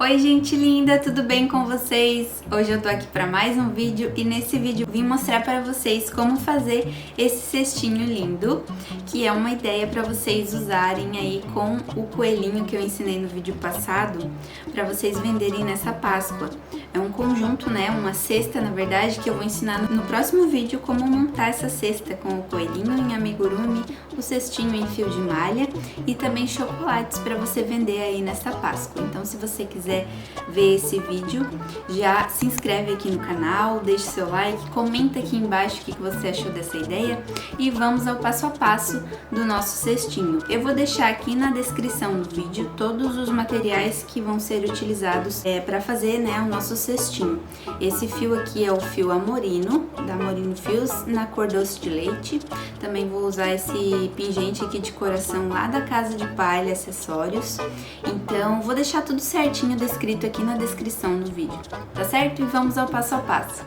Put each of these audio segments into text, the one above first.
Oi gente linda, tudo bem com vocês? Hoje eu tô aqui para mais um vídeo e nesse vídeo vim mostrar para vocês como fazer esse cestinho lindo, que é uma ideia para vocês usarem aí com o coelhinho que eu ensinei no vídeo passado, para vocês venderem nessa Páscoa. É um conjunto, né, uma cesta na verdade, que eu vou ensinar no próximo vídeo como montar essa cesta com o coelhinho em amigurumi, o cestinho em fio de malha e também chocolates para você vender aí nessa Páscoa. Então se você quiser ver esse vídeo, já se inscreve aqui no canal, deixe seu like, comenta aqui embaixo o que você achou dessa ideia e vamos ao passo a passo do nosso cestinho. Eu vou deixar aqui na descrição do vídeo todos os materiais que vão ser utilizados para fazer, né, o nosso cestinho. Esse fio aqui é o fio Amorino, da Amorino Fios, na cor doce de leite. Também vou usar esse pingente aqui de coração lá da Casa de Palha Acessórios. Então vou deixar tudo certinho descrito aqui na descrição do vídeo, tá certo? E vamos ao passo a passo.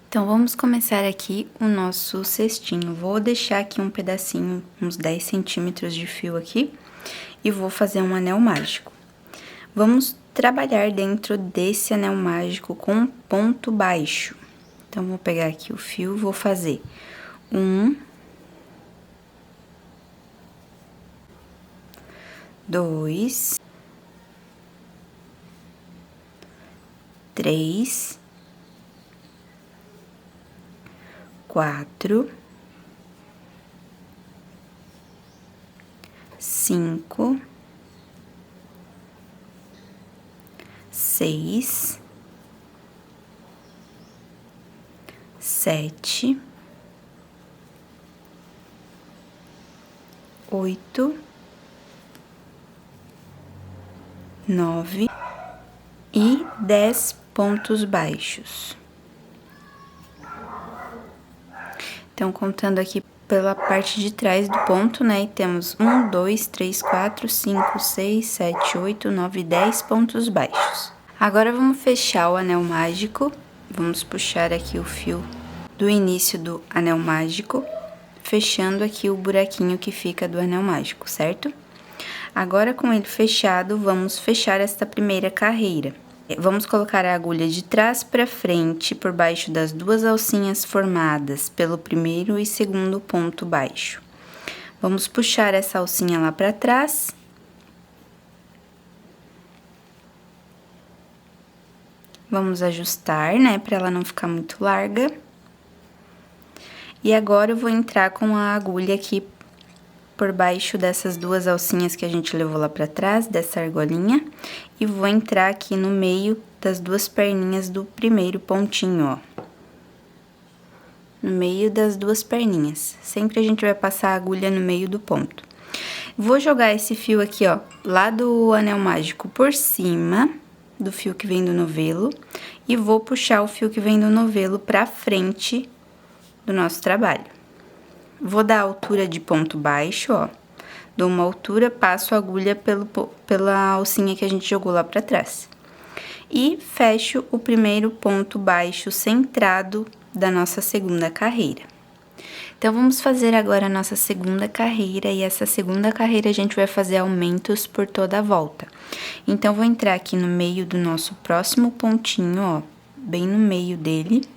Então vamos começar aqui o nosso cestinho. Vou deixar aqui um pedacinho, uns 10 centímetros de fio aqui, e vou fazer um anel mágico. Vamos trabalhar dentro desse anel mágico com ponto baixo. Então vou pegar aqui o fio, vou fazer 1, 2, 3, 4, 5, 6, 7, 8, 9 e 10 pontos baixos. Então, contando aqui pela parte de trás do ponto, né, e temos 1, 2, 3, 4, 5, 6, 7, 8, 9, 10 pontos baixos. Agora, vamos fechar o anel mágico, vamos puxar aqui o fio do início do anel mágico, fechando aqui o buraquinho que fica do anel mágico, certo? Agora, com ele fechado, vamos fechar esta primeira carreira. Vamos colocar a agulha de trás para frente por baixo das duas alcinhas formadas pelo primeiro e segundo ponto baixo. Vamos puxar essa alcinha lá para trás. Vamos ajustar, né, para ela não ficar muito larga. E agora eu vou entrar com a agulha aqui por baixo dessas duas alcinhas que a gente levou lá pra trás, dessa argolinha, e vou entrar aqui no meio das duas perninhas do primeiro pontinho, ó. No meio das duas perninhas. Sempre a gente vai passar a agulha no meio do ponto. Vou jogar esse fio aqui, ó, lá do anel mágico por cima do fio que vem do novelo, e vou puxar o fio que vem do novelo pra frente do nosso trabalho. Vou dar a altura de ponto baixo, ó. Dou uma altura, passo a agulha pela alcinha que a gente jogou lá pra trás. E fecho o primeiro ponto baixo centrado da nossa segunda carreira. Então, vamos fazer agora a nossa segunda carreira, e essa segunda carreira a gente vai fazer aumentos por toda a volta. Então, vou entrar aqui no meio do nosso próximo pontinho, ó, bem no meio dele.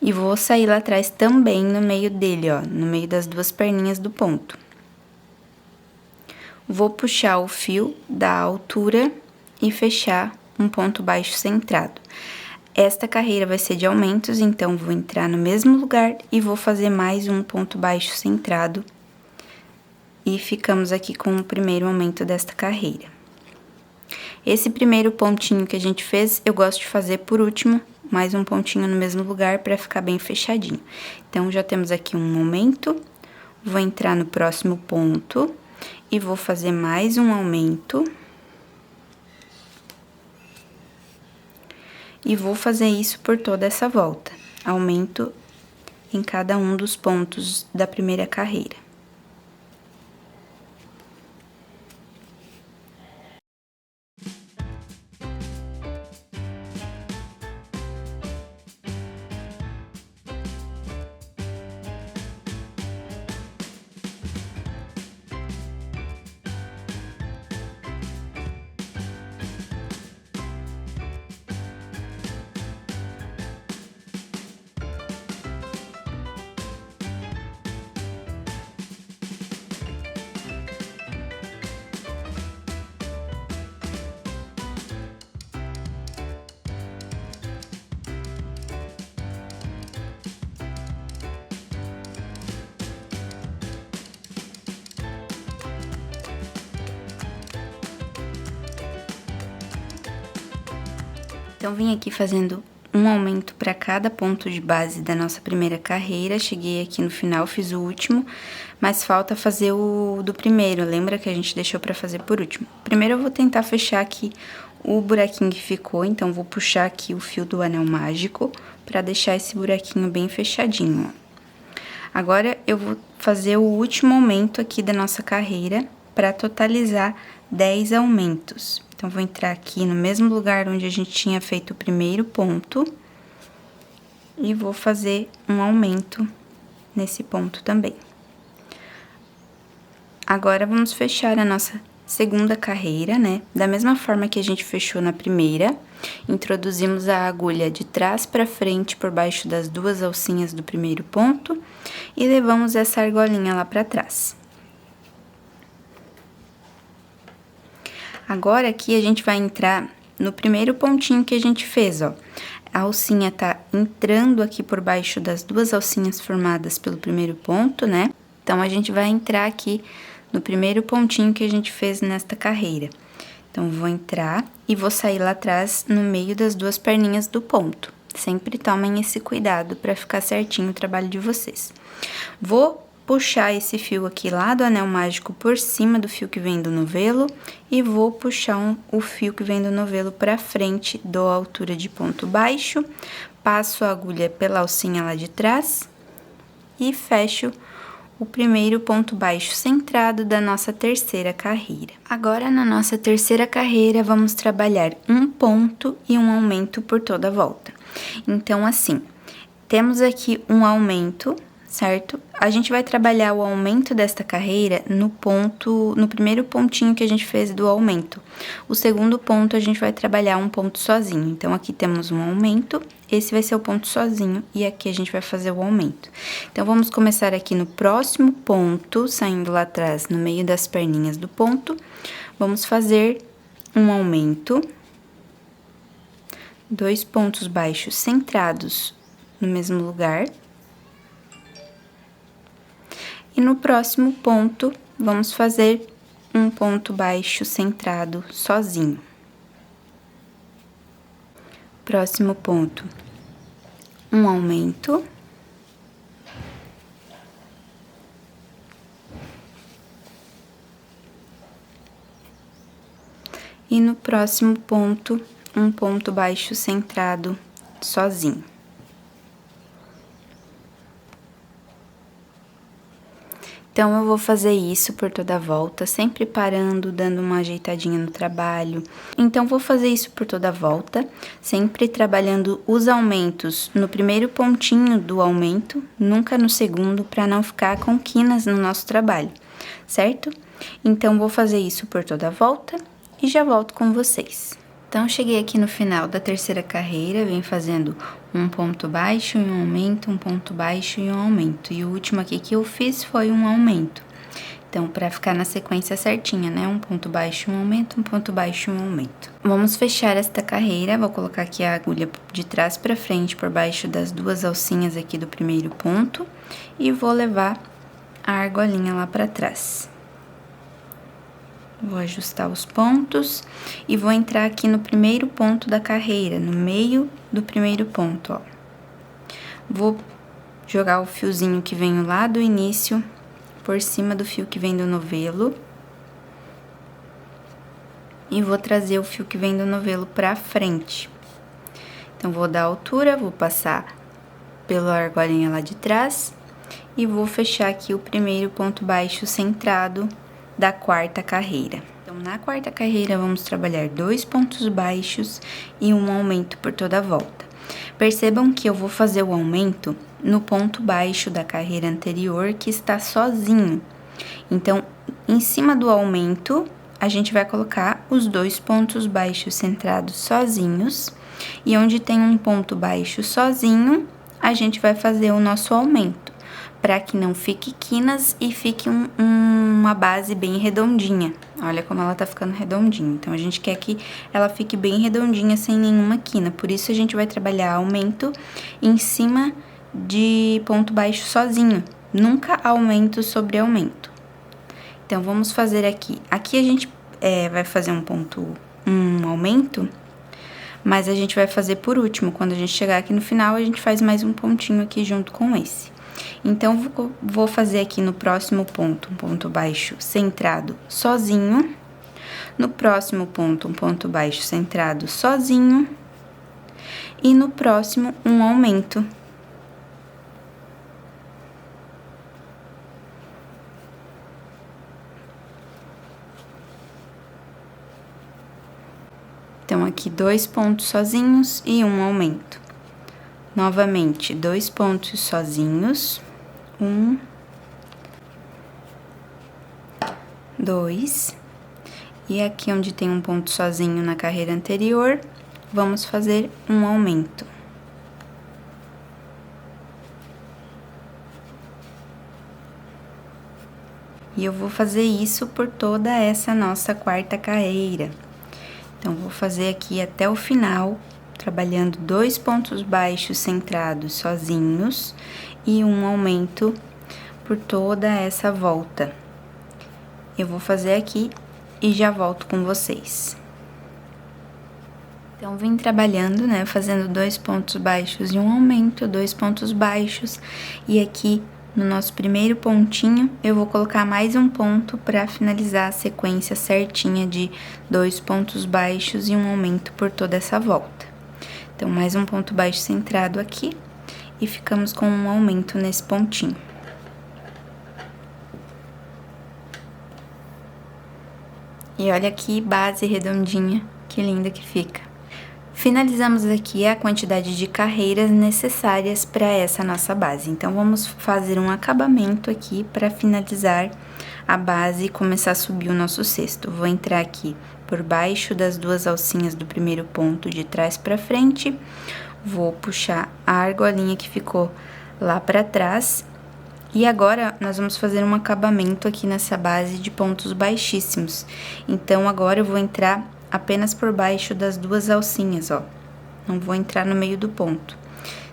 E vou sair lá atrás também no meio dele, ó, no meio das duas perninhas do ponto. Vou puxar o fio da altura e fechar um ponto baixo centrado. Esta carreira vai ser de aumentos, então vou entrar no mesmo lugar e vou fazer mais um ponto baixo centrado. E ficamos aqui com o primeiro aumento desta carreira. Esse primeiro pontinho que a gente fez, eu gosto de fazer por último, mais um pontinho no mesmo lugar para ficar bem fechadinho. Então, já temos aqui um aumento, vou entrar no próximo ponto e vou fazer mais um aumento. E vou fazer isso por toda essa volta, aumento em cada um dos pontos da primeira carreira. Então, vim aqui fazendo um aumento para cada ponto de base da nossa primeira carreira. Cheguei aqui no final, fiz o último, mas falta fazer o do primeiro. Lembra que a gente deixou para fazer por último? Primeiro eu vou tentar fechar aqui o buraquinho que ficou, então vou puxar aqui o fio do anel mágico para deixar esse buraquinho bem fechadinho, ó. Agora eu vou fazer o último aumento aqui da nossa carreira para totalizar 10 aumentos. Então, vou entrar aqui no mesmo lugar onde a gente tinha feito o primeiro ponto e vou fazer um aumento nesse ponto também. Agora, vamos fechar a nossa segunda carreira, né? Da mesma forma que a gente fechou na primeira, introduzimos a agulha de trás para frente por baixo das duas alcinhas do primeiro ponto e levamos essa argolinha lá para trás. Agora, aqui, a gente vai entrar no primeiro pontinho que a gente fez, ó. A alcinha tá entrando aqui por baixo das duas alcinhas formadas pelo primeiro ponto, né? Então, a gente vai entrar aqui no primeiro pontinho que a gente fez nesta carreira. Então, vou entrar e vou sair lá atrás no meio das duas perninhas do ponto. Sempre tomem esse cuidado para ficar certinho o trabalho de vocês. Vou puxar esse fio aqui lá do anel mágico por cima do fio que vem do novelo e vou puxar o fio que vem do novelo pra frente, dou a altura de ponto baixo, passo a agulha pela alcinha lá de trás e fecho o primeiro ponto baixo centrado da nossa terceira carreira. Agora, na nossa terceira carreira, vamos trabalhar um ponto e um aumento por toda a volta. Então, assim, temos aqui um aumento, certo? A gente vai trabalhar o aumento desta carreira no primeiro pontinho que a gente fez do aumento. O segundo ponto, a gente vai trabalhar um ponto sozinho. Então, aqui temos um aumento, esse vai ser o ponto sozinho, e aqui a gente vai fazer o aumento. Então, vamos começar aqui no próximo ponto, saindo lá atrás, no meio das perninhas do ponto. Vamos fazer um aumento, 2 pontos baixos centrados no mesmo lugar. E no próximo ponto, vamos fazer um ponto baixo centrado sozinho. Próximo ponto, um aumento. E no próximo ponto, um ponto baixo centrado sozinho. Então, eu vou fazer isso por toda a volta, sempre parando, dando uma ajeitadinha no trabalho. Então, vou fazer isso por toda a volta, sempre trabalhando os aumentos no primeiro pontinho do aumento, nunca no segundo, para não ficar com quinas no nosso trabalho, certo? Então, vou fazer isso por toda a volta e já volto com vocês. Então, cheguei aqui no final da terceira carreira, venho fazendo um ponto baixo e um aumento, um ponto baixo e um aumento. E o último aqui que eu fiz foi um aumento. Então, para ficar na sequência certinha, né? Um ponto baixo, um aumento, um ponto baixo e um aumento. Vamos fechar esta carreira, vou colocar aqui a agulha de trás para frente, por baixo das duas alcinhas aqui do primeiro ponto. E vou levar a argolinha lá para trás. Vou ajustar os pontos e vou entrar aqui no primeiro ponto da carreira, no meio do primeiro ponto, ó. Vou jogar o fiozinho que vem lá do início por cima do fio que vem do novelo. E vou trazer o fio que vem do novelo pra frente. Então, vou dar altura, vou passar pela argolinha lá de trás e vou fechar aqui o primeiro ponto baixo centrado da quarta carreira. Então, na quarta carreira, vamos trabalhar 2 pontos baixos e um aumento por toda a volta. Percebam que eu vou fazer o aumento no ponto baixo da carreira anterior, que está sozinho. Então, em cima do aumento, a gente vai colocar os 2 pontos baixos centrados sozinhos, e onde tem um ponto baixo sozinho, a gente vai fazer o nosso aumento, para que não fique quinas e fique uma base bem redondinha. Olha como ela tá ficando redondinha. Então, a gente quer que ela fique bem redondinha, sem nenhuma quina. Por isso, a gente vai trabalhar aumento em cima de ponto baixo sozinho. Nunca aumento sobre aumento. Então, vamos fazer aqui. Aqui, a gente vai fazer um aumento, mas a gente vai fazer por último. Quando a gente chegar aqui no final, a gente faz mais um pontinho aqui junto com esse. Então, vou fazer aqui no próximo ponto, um ponto baixo centrado sozinho. No próximo ponto, um ponto baixo centrado sozinho. E no próximo, um aumento. Então, aqui 2 pontos sozinhos e um aumento. Novamente, 2 pontos sozinhos. 1, 2. E aqui onde tem um ponto sozinho na carreira anterior, vamos fazer um aumento. E eu vou fazer isso por toda essa nossa quarta carreira. Então, vou fazer aqui até o final, trabalhando 2 pontos baixos centrados sozinhos e um aumento por toda essa volta. Eu vou fazer aqui e já volto com vocês. Então, vim trabalhando, né, fazendo 2 pontos baixos e um aumento, 2 pontos baixos, e aqui no nosso primeiro pontinho, eu vou colocar mais um ponto para finalizar a sequência certinha de 2 pontos baixos e um aumento por toda essa volta. Então, mais um ponto baixo centrado aqui e ficamos com um aumento nesse pontinho. E olha que base redondinha, que linda que fica. Finalizamos aqui a quantidade de carreiras necessárias para essa nossa base. Então, vamos fazer um acabamento aqui para finalizar a base e começar a subir o nosso cesto. Vou entrar aqui por baixo das 2 alcinhas do primeiro ponto de trás para frente. Vou puxar a argolinha que ficou lá para trás. E agora, nós vamos fazer um acabamento aqui nessa base de pontos baixíssimos. Então, agora eu vou entrar apenas por baixo das 2 alcinhas, ó. Não vou entrar no meio do ponto.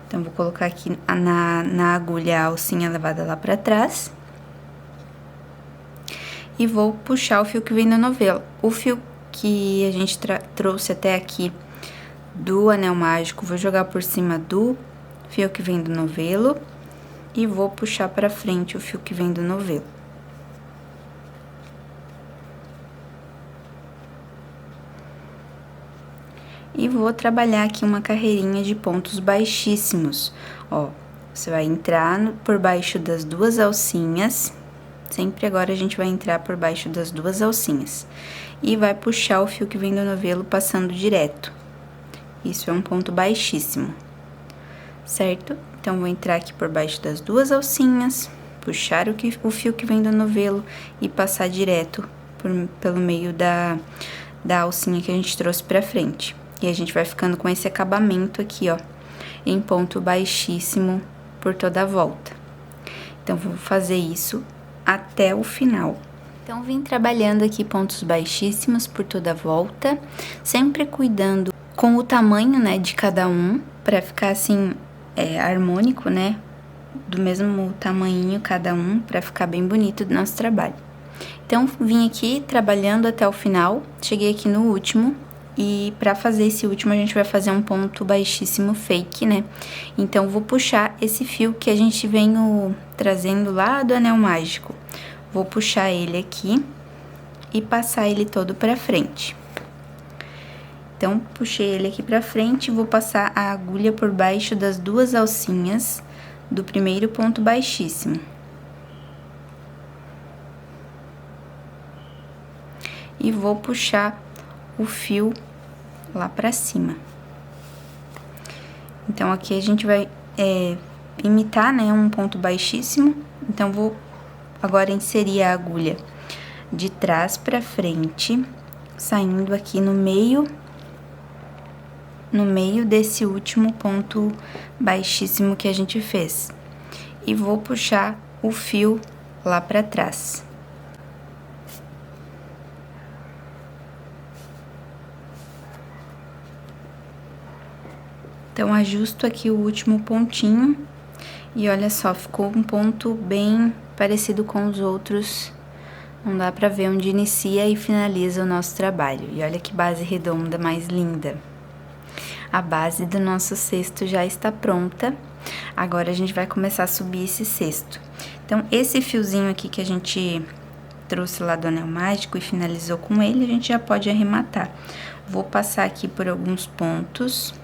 Então, vou colocar aqui na agulha a alcinha levada lá pra trás. E vou puxar o fio que vem no novelo. O fio que a gente trouxe até aqui do anel mágico, vou jogar por cima do fio que vem do novelo. E vou puxar pra frente o fio que vem do novelo. E vou trabalhar aqui uma carreirinha de pontos baixíssimos, ó. Você vai entrar por baixo das 2 alcinhas, sempre agora a gente vai entrar por baixo das 2 alcinhas. E vai puxar o fio que vem do novelo passando direto. Isso é um ponto baixíssimo, certo? Então, vou entrar aqui por baixo das 2 alcinhas, puxar o fio que vem do novelo e passar direto pelo meio da alcinha que a gente trouxe pra frente. E a gente vai ficando com esse acabamento aqui, ó, em ponto baixíssimo por toda a volta. Então, vou fazer isso até o final. Então, vim trabalhando aqui pontos baixíssimos por toda a volta, sempre cuidando com o tamanho, né, de cada um, pra ficar assim, harmônico, né, do mesmo tamanhinho cada um, pra ficar bem bonito do nosso trabalho. Então, vim aqui trabalhando até o final, cheguei aqui no último. E pra fazer esse último, a gente vai fazer um ponto baixíssimo fake, né? Então, vou puxar esse fio que a gente vem trazendo lá do anel mágico. Vou puxar ele aqui e passar ele todo pra frente. Então, puxei ele aqui pra frente, vou passar a agulha por baixo das 2 alcinhas do primeiro ponto baixíssimo. E vou puxar o fio lá pra cima. Então, aqui a gente vai imitar, né, um ponto baixíssimo. Então, vou agora inserir a agulha de trás pra frente, saindo aqui no meio desse último ponto baixíssimo que a gente fez. E vou puxar o fio lá pra trás. Então, ajusto aqui o último pontinho e olha só, ficou um ponto bem parecido com os outros. Não dá pra ver onde inicia e finaliza o nosso trabalho. E olha que base redonda mais linda. A base do nosso cesto já está pronta. Agora a gente vai começar a subir esse cesto. Então, esse fiozinho aqui que a gente trouxe lá do anel mágico e finalizou com ele, a gente já pode arrematar. Vou passar aqui por alguns pontos.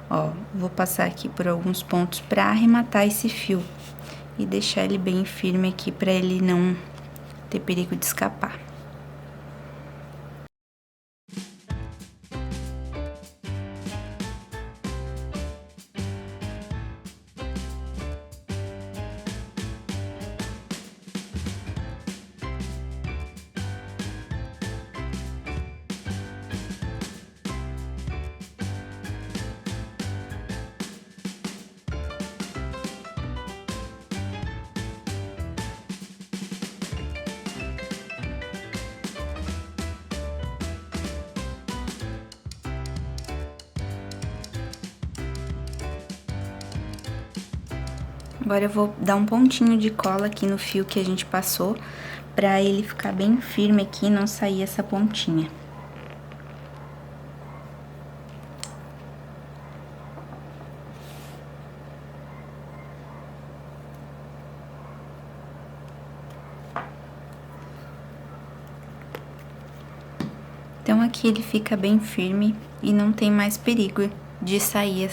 Ó, vou passar aqui por alguns pontos pra arrematar esse fio. E deixar ele bem firme aqui pra ele não ter perigo de escapar. Agora eu vou dar um pontinho de cola aqui no fio que a gente passou, pra ele ficar bem firme aqui e não sair essa pontinha. Então, aqui ele fica bem firme e não tem mais perigo de sair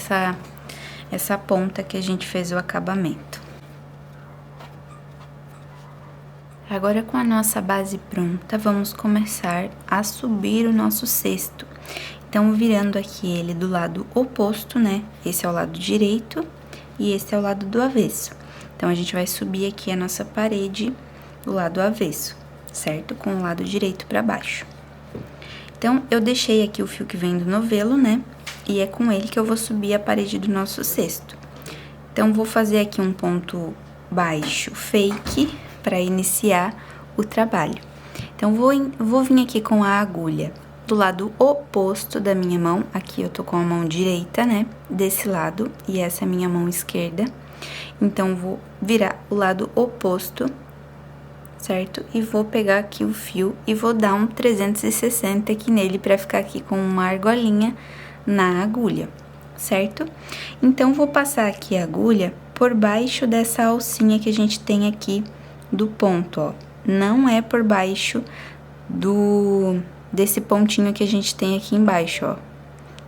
essa ponta que a gente fez o acabamento. Agora, com a nossa base pronta, vamos começar a subir o nosso cesto. Então, virando aqui ele do lado oposto, né? Esse é o lado direito e esse é o lado do avesso. Então, a gente vai subir aqui a nossa parede do lado avesso, certo? Com o lado direito pra baixo. Então, eu deixei aqui o fio que vem do novelo, né? E é com ele que eu vou subir a parede do nosso cesto. Então, vou fazer aqui um ponto baixo fake para iniciar o trabalho. Então, vou vir aqui com a agulha do lado oposto da minha mão. Aqui eu tô com a mão direita, né? Desse lado, e essa é a minha mão esquerda. Então, vou virar o lado oposto, certo? E vou pegar aqui o fio e vou dar um 360 aqui nele pra ficar aqui com uma argolinha na agulha, certo? Então, vou passar aqui a agulha por baixo dessa alcinha que a gente tem aqui do ponto, ó. Não é por baixo desse pontinho que a gente tem aqui embaixo, ó.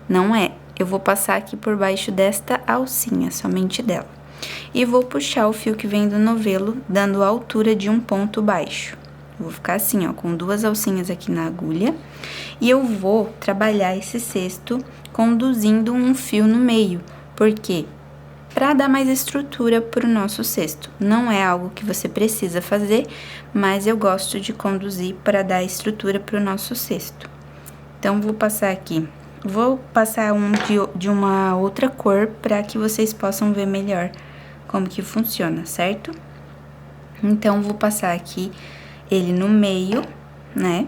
Não é. Eu vou passar aqui por baixo desta alcinha, somente dela. E vou puxar o fio que vem do novelo, dando a altura de um ponto baixo. Vou ficar assim, ó, com duas alcinhas aqui na agulha. E eu vou trabalhar esse cesto conduzindo um fio no meio. Por quê? Para dar mais estrutura pro nosso cesto. Não é algo que você precisa fazer, mas eu gosto de conduzir para dar estrutura pro nosso cesto. Então, vou passar aqui. Vou passar um de uma outra cor para que vocês possam ver melhor como que funciona, certo? Então, vou passar aqui ele no meio, né?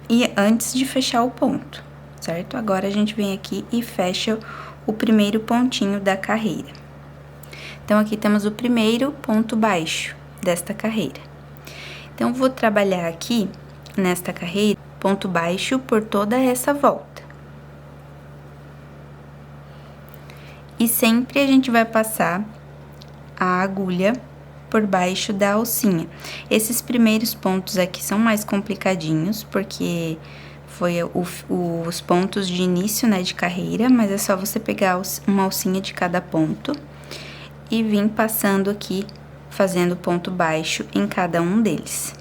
E antes de fechar o ponto, certo? Agora, a gente vem aqui e fecha o primeiro pontinho da carreira. Então, aqui temos o primeiro ponto baixo desta carreira. Então, vou trabalhar aqui, nesta carreira, ponto baixo por toda essa volta. E sempre a gente vai passar a agulha por baixo da alcinha. Esses primeiros pontos aqui são mais complicadinhos, porque foi os pontos de início, né, de carreira, mas é só você pegar uma alcinha de cada ponto e vir passando aqui, fazendo ponto baixo em cada um deles.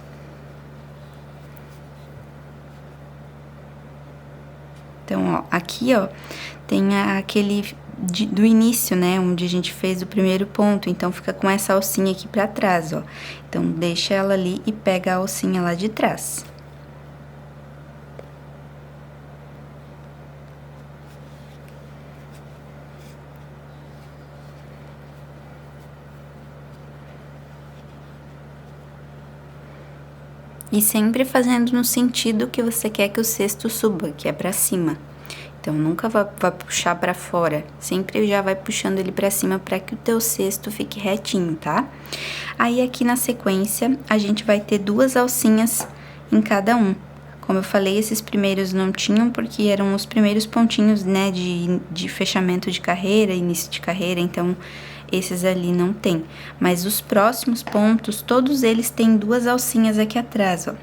Então, ó, aqui, ó, tem aquele do início, né, onde a gente fez o primeiro ponto, então fica com essa alcinha aqui pra trás, ó. Então, deixa ela ali e pega a alcinha lá de trás. E sempre fazendo no sentido que você quer que o cesto suba, que é pra cima. Então, nunca vai puxar pra fora, sempre já vai puxando ele pra cima pra que o teu cesto fique retinho, tá? Aí, aqui na sequência, a gente vai ter duas alcinhas em cada um, Como eu falei, esses primeiros não tinham porque eram os primeiros pontinhos, né, de fechamento de carreira, início de carreira, então esses ali não tem. Mas os próximos pontos, todos eles têm 2 alcinhas aqui atrás, ó.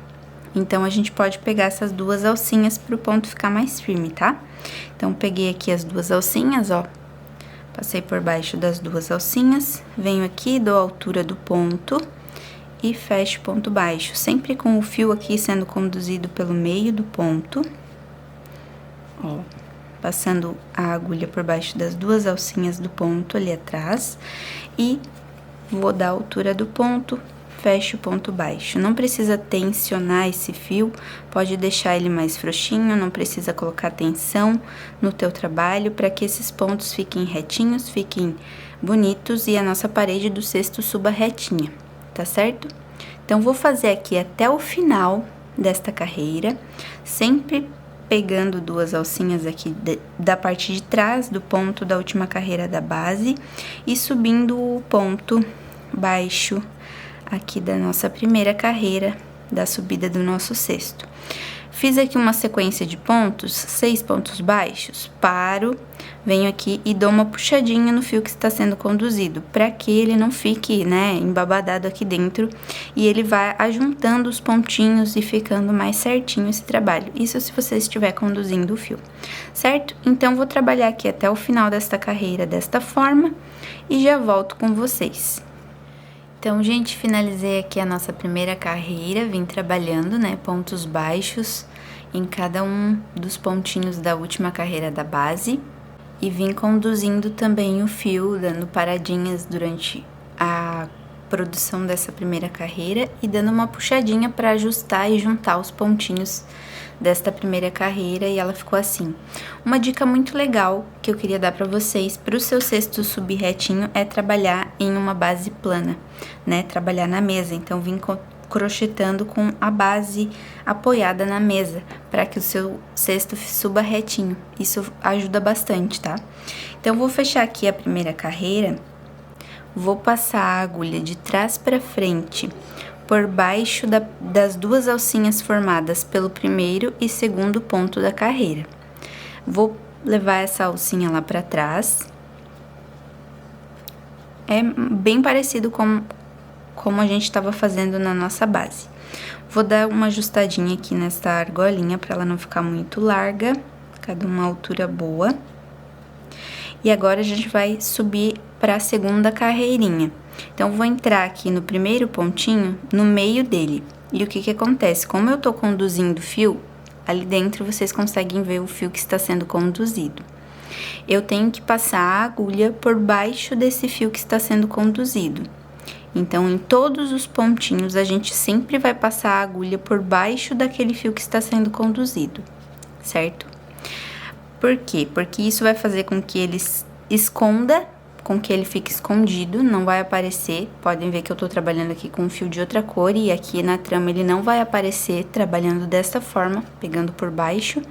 Então, a gente pode pegar essas 2 alcinhas para o ponto ficar mais firme, tá? Então, peguei aqui as 2 alcinhas, ó. Passei por baixo das 2 alcinhas, venho aqui, dou a altura do ponto e fecho ponto baixo, sempre com o fio aqui sendo conduzido pelo meio do ponto, ó, passando a agulha por baixo das 2 alcinhas do ponto ali atrás e vou dar a altura do ponto, fecho ponto baixo. Não precisa tensionar esse fio, pode deixar ele mais frouxinho, não precisa colocar tensão no teu trabalho para que esses pontos fiquem retinhos, fiquem bonitos e a nossa parede do cesto suba retinha. Tá certo? Então, vou fazer aqui até o final desta carreira, sempre pegando 2 alcinhas aqui da parte de trás do ponto da última carreira da base e subindo o ponto baixo aqui da nossa primeira carreira da subida do nosso cesto. Fiz aqui uma sequência de pontos, 6 pontos baixos, paro, venho aqui e dou uma puxadinha no fio que está sendo conduzido, para que ele não fique, né, embabadado aqui dentro e ele vai ajuntando os pontinhos e ficando mais certinho esse trabalho. Isso se você estiver conduzindo o fio, certo? Então, vou trabalhar aqui até o final desta carreira desta forma e já volto com vocês. Então, gente, finalizei aqui a nossa primeira carreira, vim trabalhando, né, pontos baixos em cada um dos pontinhos da última carreira da base e vim conduzindo também o fio, dando paradinhas durante a produção dessa primeira carreira e dando uma puxadinha para ajustar e juntar os pontinhos desta primeira carreira e ela ficou assim. Uma dica muito legal que eu queria dar para vocês para o seu cesto subir retinho é trabalhar em uma base plana, né? Trabalhar na mesa. Então, vim crochetando com a base apoiada na mesa para que o seu cesto suba retinho. Isso ajuda bastante, tá? Então, vou fechar aqui a primeira carreira, vou passar a agulha de trás para frente por baixo das 2 alcinhas formadas pelo primeiro e segundo ponto da carreira. Vou levar essa alcinha lá para trás. É bem parecido com como a gente estava fazendo na nossa base. Vou dar uma ajustadinha aqui nessa argolinha para ela não ficar muito larga, cada uma altura boa. E agora a gente vai subir para a segunda carreirinha. Então, vou entrar aqui no primeiro pontinho, no meio dele. E o que acontece? Como eu tô conduzindo o fio, ali dentro vocês conseguem ver o fio que está sendo conduzido. Eu tenho que passar a agulha por baixo desse fio que está sendo conduzido. Então, em todos os pontinhos, a gente sempre vai passar a agulha por baixo daquele fio que está sendo conduzido, certo? Por quê? Porque isso vai fazer com que ele esconda, com que ele fique escondido, não vai aparecer. Podem ver que eu tô trabalhando aqui com um fio de outra cor e aqui na trama ele não vai aparecer trabalhando desta forma, pegando por baixo,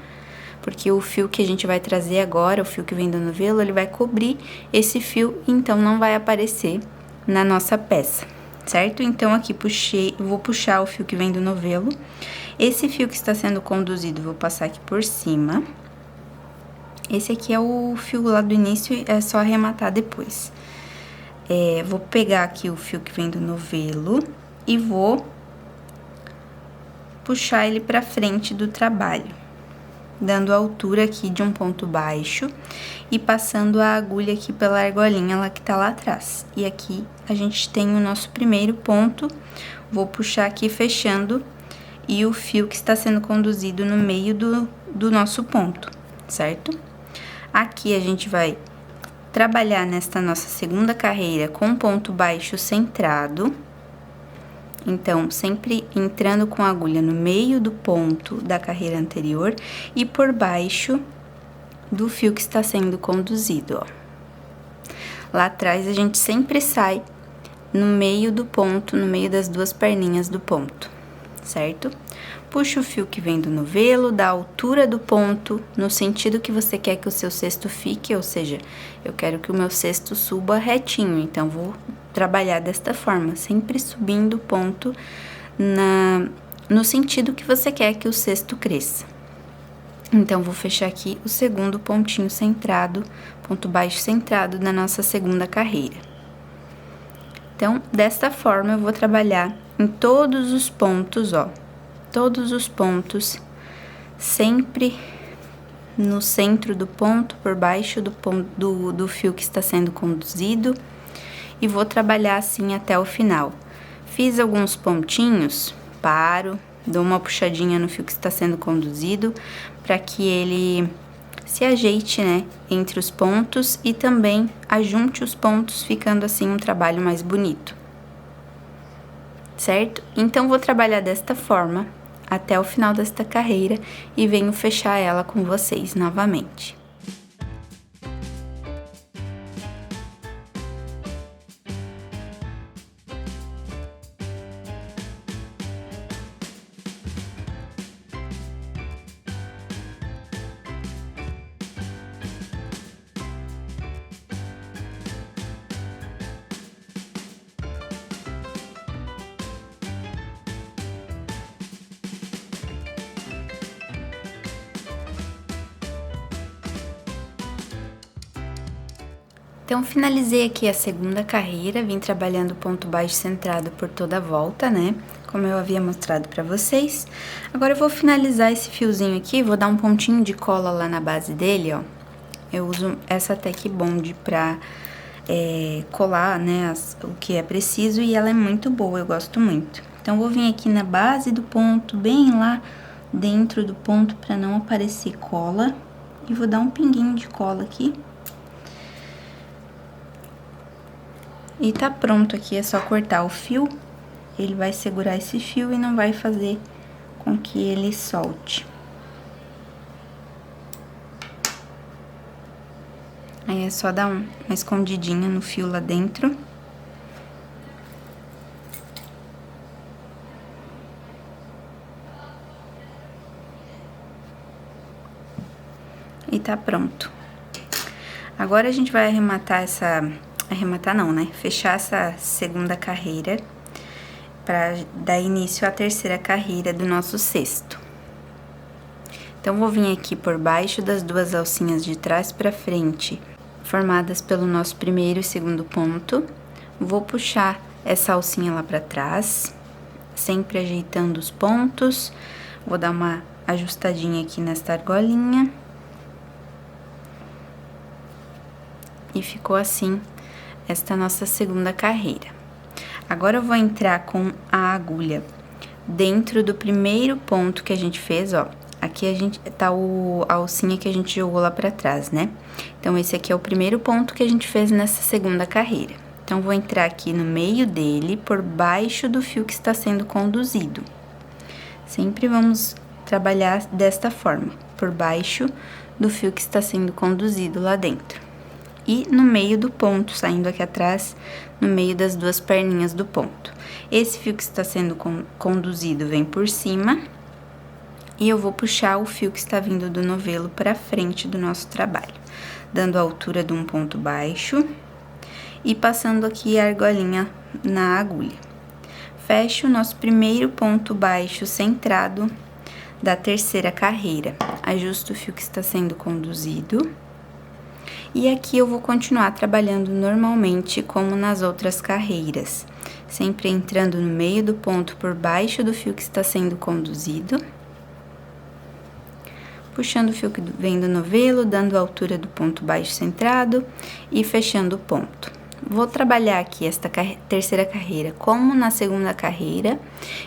porque o fio que a gente vai trazer agora, o fio que vem do novelo, ele vai cobrir esse fio, então não vai aparecer na nossa peça, certo? Então, aqui vou puxar o fio que vem do novelo. Esse fio que está sendo conduzido, vou passar aqui por cima. Esse aqui é o fio lá do início, é só arrematar depois. Vou pegar aqui o fio que vem do novelo e vou puxar ele pra frente do trabalho, dando a altura aqui de um ponto baixo e passando a agulha aqui pela argolinha lá que tá lá atrás. E aqui a gente tem o nosso primeiro ponto, vou puxar aqui fechando e o fio que está sendo conduzido no meio do nosso ponto, certo? Aqui a gente vai trabalhar nesta nossa segunda carreira com ponto baixo centrado. Então, sempre entrando com a agulha no meio do ponto da carreira anterior e por baixo do fio que está sendo conduzido, ó. Lá atrás, a gente sempre sai no meio do ponto, no meio das 2 perninhas do ponto, certo? Puxa o fio que vem do novelo, da altura do ponto, no sentido que você quer que o seu cesto fique, ou seja, eu quero que o meu cesto suba retinho, então vou trabalhar desta forma, sempre subindo o ponto no sentido que você quer que o cesto cresça. Então, vou fechar aqui o segundo pontinho centrado, ponto baixo centrado da nossa segunda carreira. Então, desta forma, eu vou trabalhar em todos os pontos, ó. Todos os pontos, sempre no centro do ponto, por baixo do fio que está sendo conduzido. E vou trabalhar assim até o final. Fiz alguns pontinhos, paro, dou uma puxadinha no fio que está sendo conduzido, para que ele se ajeite, né, entre os pontos e também ajunte os pontos, ficando assim um trabalho mais bonito. Certo? Então, vou trabalhar desta forma até o final desta carreira e venho fechar ela com vocês novamente. Então, finalizei aqui a segunda carreira, vim trabalhando ponto baixo centrado por toda a volta, né? Como eu havia mostrado pra vocês. Agora, eu vou finalizar esse fiozinho aqui, vou dar um pontinho de cola lá na base dele, ó. Eu uso essa Tec Bond pra colar, né, o que é preciso, e ela é muito boa, eu gosto muito. Então, vou vir aqui na base do ponto, bem lá dentro do ponto, pra não aparecer cola. E vou dar um pinguinho de cola aqui. E tá pronto aqui, é só cortar o fio, ele vai segurar esse fio e não vai fazer com que ele solte. Aí é só dar uma escondidinha no fio lá dentro. E tá pronto. Agora a gente vai arrematar arrematar não, né? Fechar essa segunda carreira para dar início à terceira carreira do nosso cesto. Então, vou vir aqui por baixo das duas alcinhas de trás para frente, formadas pelo nosso primeiro e segundo ponto. Vou puxar essa alcinha lá para trás, sempre ajeitando os pontos. Vou dar uma ajustadinha aqui nesta argolinha. E ficou assim esta nossa segunda carreira. Agora, eu vou entrar com a agulha dentro do primeiro ponto que a gente fez, ó. Aqui tá a alcinha que a gente jogou lá pra trás, né? Então, esse aqui é o primeiro ponto que a gente fez nessa segunda carreira. Então, vou entrar aqui no meio dele, por baixo do fio que está sendo conduzido. Sempre vamos trabalhar desta forma, por baixo do fio que está sendo conduzido lá dentro. E no meio do ponto, saindo aqui atrás, no meio das duas perninhas do ponto. Esse fio que está sendo conduzido vem por cima, e eu vou puxar o fio que está vindo do novelo para frente do nosso trabalho, dando a altura de um ponto baixo e passando aqui a argolinha na agulha. Fecho o nosso primeiro ponto baixo centrado da terceira carreira, ajusto o fio que está sendo conduzido. E aqui eu vou continuar trabalhando normalmente como nas outras carreiras, sempre entrando no meio do ponto por baixo do fio que está sendo conduzido, puxando o fio que vem do novelo, dando a altura do ponto baixo centrado e fechando o ponto. Vou trabalhar aqui esta terceira carreira como na segunda carreira,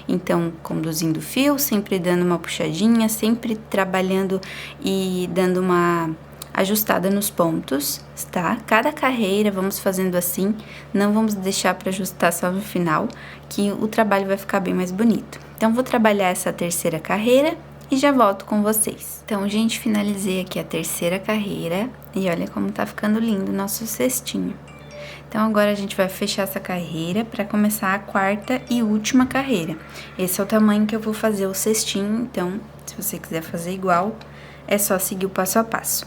então conduzindo o fio, sempre dando uma puxadinha, sempre trabalhando e dando uma ajustada nos pontos, tá? Cada carreira vamos fazendo assim, não vamos deixar para ajustar só no final, que o trabalho vai ficar bem mais bonito. Então, vou trabalhar essa terceira carreira e já volto com vocês. Então, gente, finalizei aqui a terceira carreira e olha como tá ficando lindo o nosso cestinho. Então, agora a gente vai fechar essa carreira para começar a quarta e última carreira. Esse é o tamanho que eu vou fazer o cestinho, então, se você quiser fazer igual, é só seguir o passo a passo.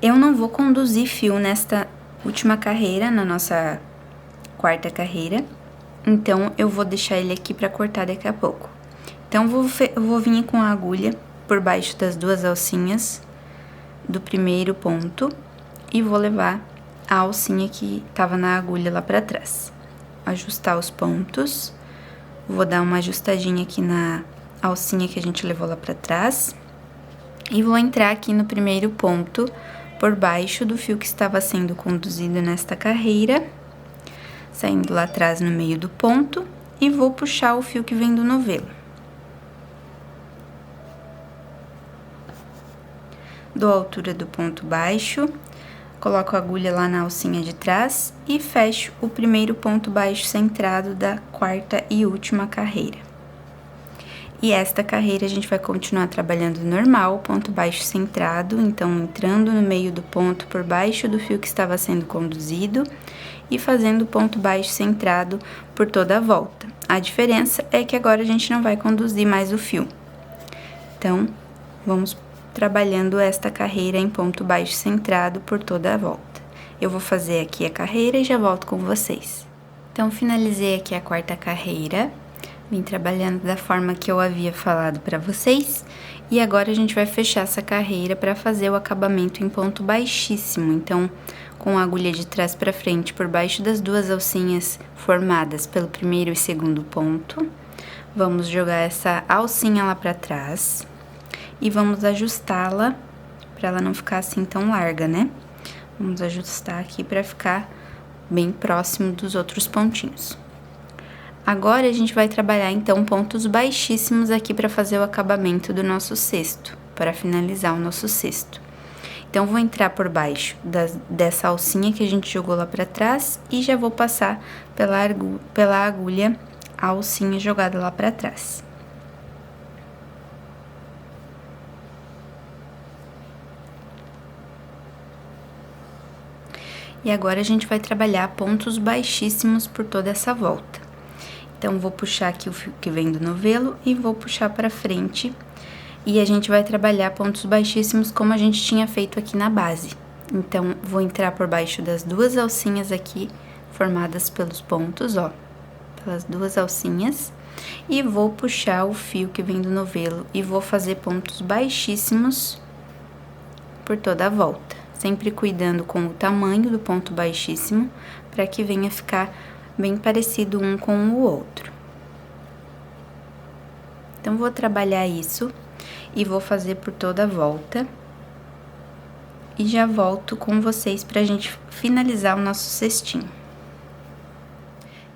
Eu não vou conduzir fio nesta última carreira, na nossa quarta carreira, então eu vou deixar ele aqui pra cortar daqui a pouco. Então, eu vou vir com a agulha por baixo das duas alcinhas do primeiro ponto e vou levar a alcinha que tava na agulha lá pra trás. Ajustar os pontos, vou dar uma ajustadinha aqui na alcinha que a gente levou lá pra trás e vou entrar aqui no primeiro ponto por baixo do fio que estava sendo conduzido nesta carreira, saindo lá atrás no meio do ponto e vou puxar o fio que vem do novelo. Dou a altura do ponto baixo, coloco a agulha lá na alcinha de trás e fecho o primeiro ponto baixo centrado da quarta e última carreira. E esta carreira a gente vai continuar trabalhando normal, ponto baixo centrado, então entrando no meio do ponto por baixo do fio que estava sendo conduzido e fazendo ponto baixo centrado por toda a volta. A diferença é que agora a gente não vai conduzir mais o fio. Então, vamos trabalhando esta carreira em ponto baixo centrado por toda a volta. Eu vou fazer aqui a carreira e já volto com vocês. Então, finalizei aqui a quarta carreira, vim trabalhando da forma que eu havia falado para vocês, e agora a gente vai fechar essa carreira para fazer o acabamento em ponto baixíssimo. Então, com a agulha de trás para frente por baixo das duas alcinhas formadas pelo primeiro e segundo ponto, vamos jogar essa alcinha lá para trás e vamos ajustá-la para ela não ficar assim tão larga, né? Vamos ajustar aqui para ficar bem próximo dos outros pontinhos. Agora, a gente vai trabalhar, então, pontos baixíssimos aqui para fazer o acabamento do nosso cesto, para finalizar o nosso cesto. Então, vou entrar por baixo dessa alcinha que a gente jogou lá para trás e já vou passar pela agulha a alcinha jogada lá para trás. E agora, a gente vai trabalhar pontos baixíssimos por toda essa volta. Então, vou puxar aqui o fio que vem do novelo e vou puxar pra frente. E a gente vai trabalhar pontos baixíssimos como a gente tinha feito aqui na base. Então, vou entrar por baixo das duas alcinhas aqui, formadas pelos pontos, ó. Pelas duas alcinhas. E vou puxar o fio que vem do novelo e vou fazer pontos baixíssimos por toda a volta. Sempre cuidando com o tamanho do ponto baixíssimo, para que venha ficar bem parecido um com o outro. Então, vou trabalhar isso e vou fazer por toda a volta. E já volto com vocês pra gente finalizar o nosso cestinho.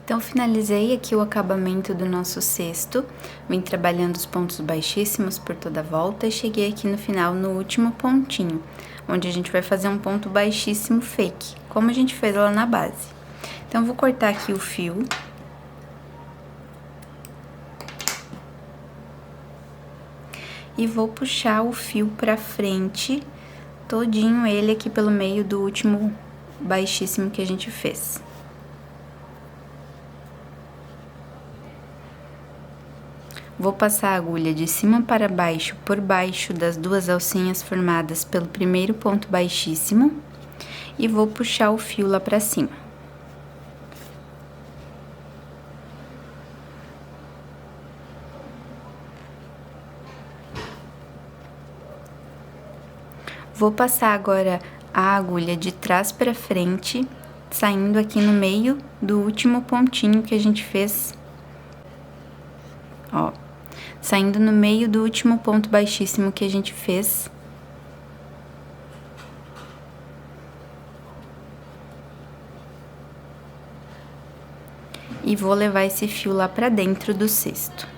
Então, finalizei aqui o acabamento do nosso cesto. Vim trabalhando os pontos baixíssimos por toda a volta e cheguei aqui no final, no último pontinho, onde a gente vai fazer um ponto baixíssimo fake, como a gente fez lá na base. Então, vou cortar aqui o fio. E vou puxar o fio pra frente, todinho ele aqui pelo meio do último baixíssimo que a gente fez. Vou passar a agulha de cima para baixo, por baixo das duas alcinhas formadas pelo primeiro ponto baixíssimo, e vou puxar o fio lá pra cima. Vou passar agora a agulha de trás para frente, saindo aqui no meio do último pontinho que a gente fez. Ó, saindo no meio do último ponto baixíssimo que a gente fez. E vou levar esse fio lá pra dentro do cesto.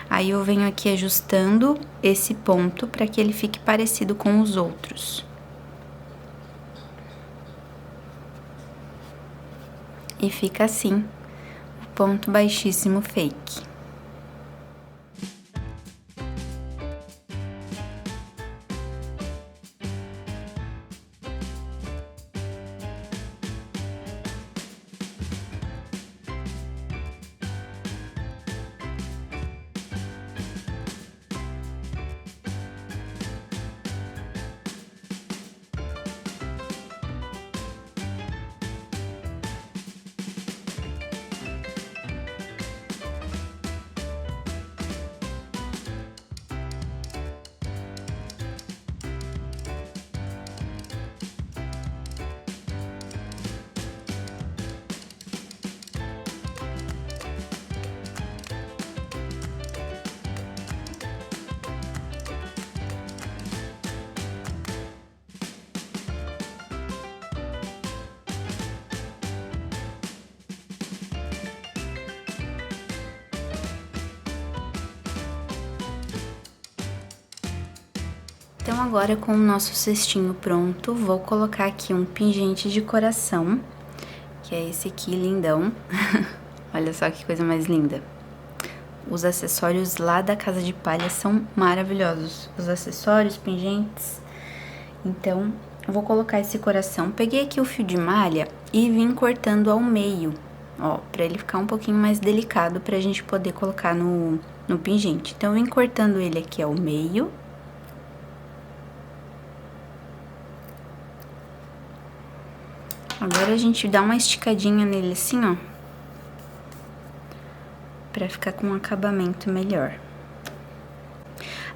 Aí, eu venho aqui ajustando esse ponto para que ele fique parecido com os outros. E fica assim, o ponto baixíssimo fake. Então agora com o nosso cestinho pronto, vou colocar aqui um pingente de coração, que é esse aqui lindão. Olha só que coisa mais linda. Os acessórios lá da Casa de Palha são maravilhosos. Os acessórios, pingentes. Então, eu vou colocar esse coração. Peguei aqui o fio de malha e vim cortando ao meio, ó, pra ele ficar um pouquinho mais delicado pra gente poder colocar no pingente. Então, eu vim cortando ele aqui ao meio. Agora a gente dá uma esticadinha nele assim, ó, pra ficar com um acabamento melhor.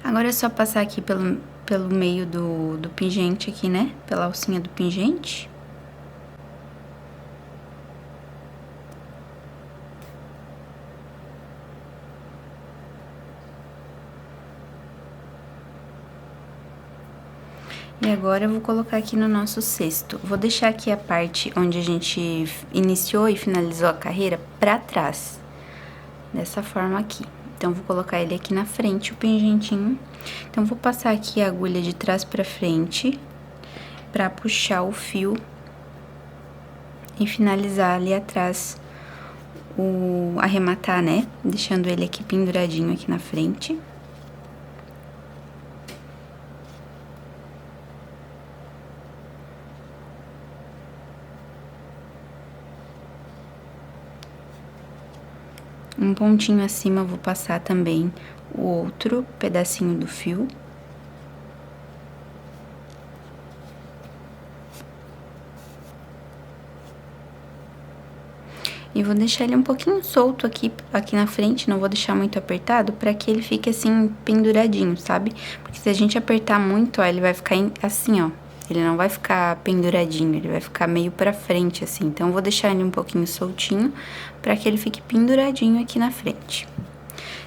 Agora é só passar aqui pelo meio do pingente aqui, né? Pela alcinha do pingente. E agora eu vou colocar aqui no nosso cesto. Vou deixar aqui a parte onde a gente iniciou e finalizou a carreira pra trás. Dessa forma aqui. Então, vou colocar ele aqui na frente, o pingentinho. Então, vou passar aqui a agulha de trás pra frente, pra puxar o fio e finalizar ali atrás, arrematar, né? Deixando ele aqui penduradinho aqui na frente. Um pontinho acima, eu vou passar também o outro pedacinho do fio. E vou deixar ele um pouquinho solto aqui na frente, não vou deixar muito apertado, pra que ele fique assim, penduradinho, sabe? Porque se a gente apertar muito, ó, ele vai ficar assim, ó. Ele não vai ficar penduradinho, ele vai ficar meio pra frente, assim. Então, eu vou deixar ele um pouquinho soltinho, pra que ele fique penduradinho aqui na frente.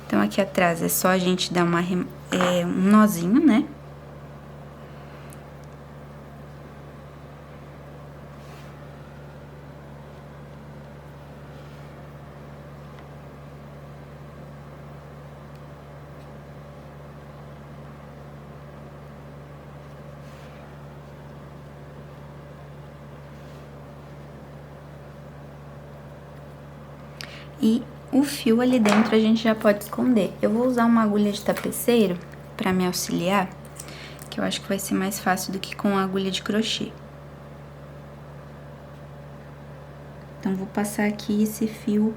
Então, aqui atrás é só a gente dar um nozinho, né? E o fio ali dentro a gente já pode esconder. Eu vou usar uma agulha de tapeceiro pra me auxiliar, que eu acho que vai ser mais fácil do que com a agulha de crochê. Então, vou passar aqui esse fio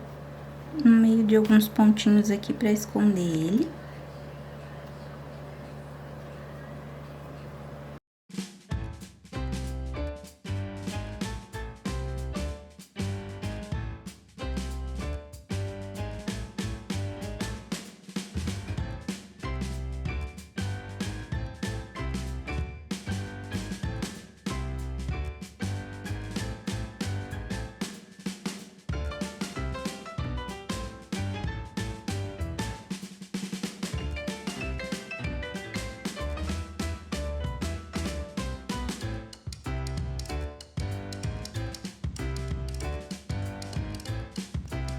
no meio de alguns pontinhos aqui pra esconder ele.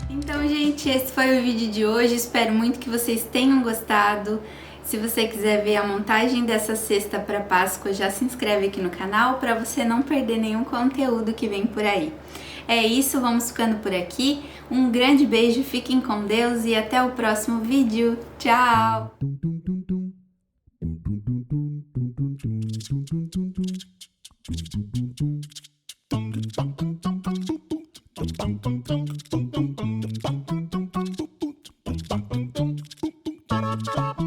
Então, gente, esse foi o vídeo de hoje. Espero muito que vocês tenham gostado. Se você quiser ver a montagem dessa cesta para Páscoa, já se inscreve aqui no canal para você não perder nenhum conteúdo que vem por aí. É isso, vamos ficando por aqui. Um grande beijo, fiquem com Deus e até o próximo vídeo. Tchau! Thank you.